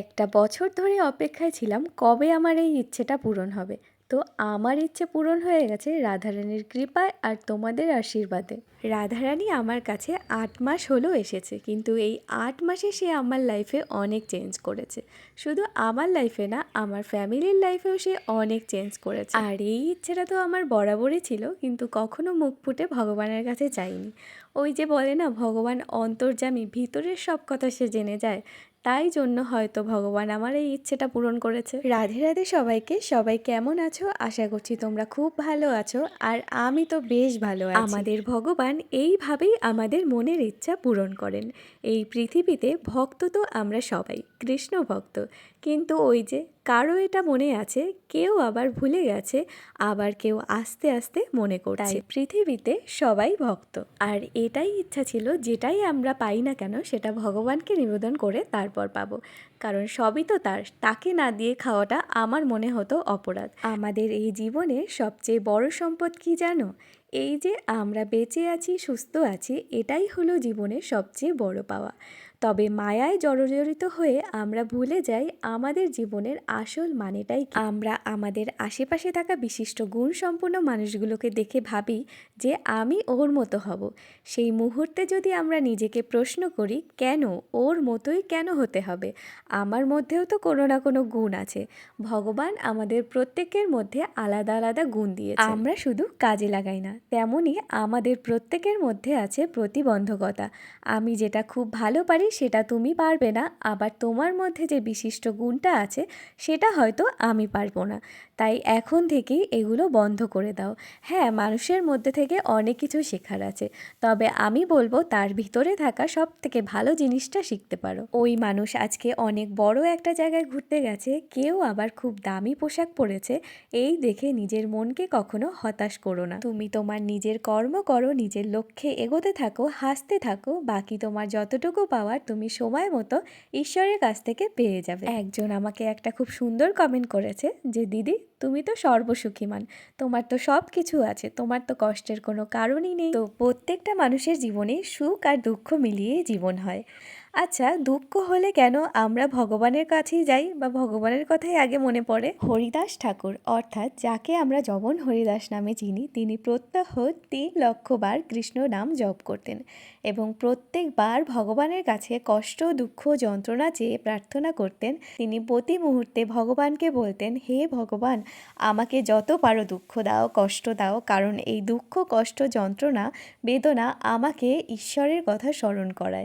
একটা বছর ধরে অপেক্ষায় ছিলাম কবে আমার এই ইচ্ছেটা পূরণ হবে। তো আমার ইচ্ছে পূরণ হয়ে গেছে রাধারানীর কৃপায় আর তোমাদের আশীর্বাদে। রাধারানী আমার কাছে ৮ মাস হলো এসেছে, কিন্তু এই ৮ মাসে সে আমার লাইফে অনেক চেঞ্জ করেছে। শুধু আমার লাইফে না, আমার ফ্যামিলির লাইফেও সে অনেক চেঞ্জ করেছে। আর এই ইচ্ছেটা তো আমার বরাবরই ছিল, কিন্তু কখনো মুখ ফুটে ভগবানের কাছে চাইনি। ওই যে বলে না, ভগবান অন্তর্যামী, ভিতরের সব কথা সে জেনে যায়। তাই জন্য হয়তো ভগবান আমার এই ইচ্ছেটা পূরণ করেছে। রাধে রাধে সবাইকে। সবাই কেমন আছো? আশা করছি তোমরা খুব ভালো আছো, আর আমি তো বেশ ভালো আছি। আমাদের ভগবান এইভাবেই আমাদের মনের ইচ্ছা পূরণ করেন। এই পৃথিবীতে ভক্ত তো আমরা সবাই, কৃষ্ণ ভক্ত। কিন্তু ওই যে কারো এটা মনে আছে, কেউ আবার ভুলে গেছে, আবার কেউ আস্তে আস্তে মনে করছে। পৃথিবীতে সবাই ভক্ত, আর এটাই ইচ্ছা ছিল, যেটাই আমরা পাই না কেন সেটা ভগবানকে নিবেদন করে তারপর পাবো। কারণ সবই তো তার, তাকে না দিয়ে খাওয়াটা আমার মনে হতো অপরাধ। আমাদের এই জীবনে সবচেয়ে বড় সম্পদ কি জানো? এই যে আমরা বেঁচে আছি, সুস্থ আছি, এটাই হলো জীবনের সবচেয়ে বড় পাওয়া। তবে মায়ায় জর্জরিত হয়ে আমরা ভুলে যাই আমাদের জীবনের আসল মানেটাই কি। আমরা আমাদের আশেপাশে থাকা বিশিষ্ট গুণসম্পন্ন মানুষগুলোকে দেখে ভাবি যে আমি ওর মতো হব। সেই মুহূর্তে যদি আমরা নিজেকে প্রশ্ন করি, কেন ওর মতোই কেন হতে হবে? আমার মধ্যেও তো কোনো না কোনো গুণ আছে। ভগবান আমাদের প্রত্যেকের মধ্যে আলাদা আলাদা গুণ দিয়েছে, আমরা শুধু কাজে লাগাই না। তেমনই আমাদের প্রত্যেকের মধ্যে আছে প্রতিবন্ধকতা। আমি যেটা খুব ভালো পারি সেটা তুমি পারবে না, আবার তোমার মধ্যে যে বিশিষ্ট গুণটা আছে সেটা হয়তো আমি পারবো না। তাই এখন থেকেই এগুলো বন্ধ করে দাও। হ্যাঁ, মানুষের মধ্যে থেকে অনেক কিছু শেখার আছে, তবে আমি বলবো তার ভিতরে থাকা সব থেকে ভালো জিনিসটা শিখতে পারো। ওই মানুষ আজকে অনেক বড় একটা জায়গায় ঘুরতে গেছে, কেউ আবার খুব দামি পোশাক পরেছে, এই দেখে নিজের মনকে কখনো হতাশ করো না। তুমি তোমার নিজের কর্ম করো, নিজের লক্ষ্যে এগোতে থাকো, হাসতে থাকো। বাকি তোমার যতটুকু পাওয়ার তুমি সময় মতো ঈশ্বরের কাছ থেকে পেয়ে যাবে। একজন আমাকে একটা খুব সুন্দর কমেন্ট করেছে যে দিদি, তুমি তো সর্বসুখীমান, তোমার তো সব কিছু আছে, তোমার তো কষ্টের কোনো কারণই নেই। তো প্রত্যেকটা মানুষের জীবনে সুখ আর দুঃখ মিলিয়ে জীবন হয়। আচ্ছা, দুঃখ হলে কেন আমরা ভগবানের কাছেই যাই, বা ভগবানের কথাই আগে মনে পড়ে? হরিদাস ঠাকুর, অর্থাৎ যাকে আমরা যমন হরিদাস নামে চিনি, তিনি প্রত্যহ 3 লক্ষবার কৃষ্ণ নাম জপ করতেন এবং প্রত্যেকবার ভগবানের কাছে কষ্ট, দুঃখ, যন্ত্রণা চেয়ে প্রার্থনা করতেন। তিনি প্রতি মুহূর্তে ভগবানকে বলতেন, হে ভগবান, আমাকে যত পারো দুঃখ দাও, কষ্ট দাও, কারণ এই দুঃখ, কষ্ট, যন্ত্রণা, বেদনা আমাকে ঈশ্বরের কথা স্মরণ করায়।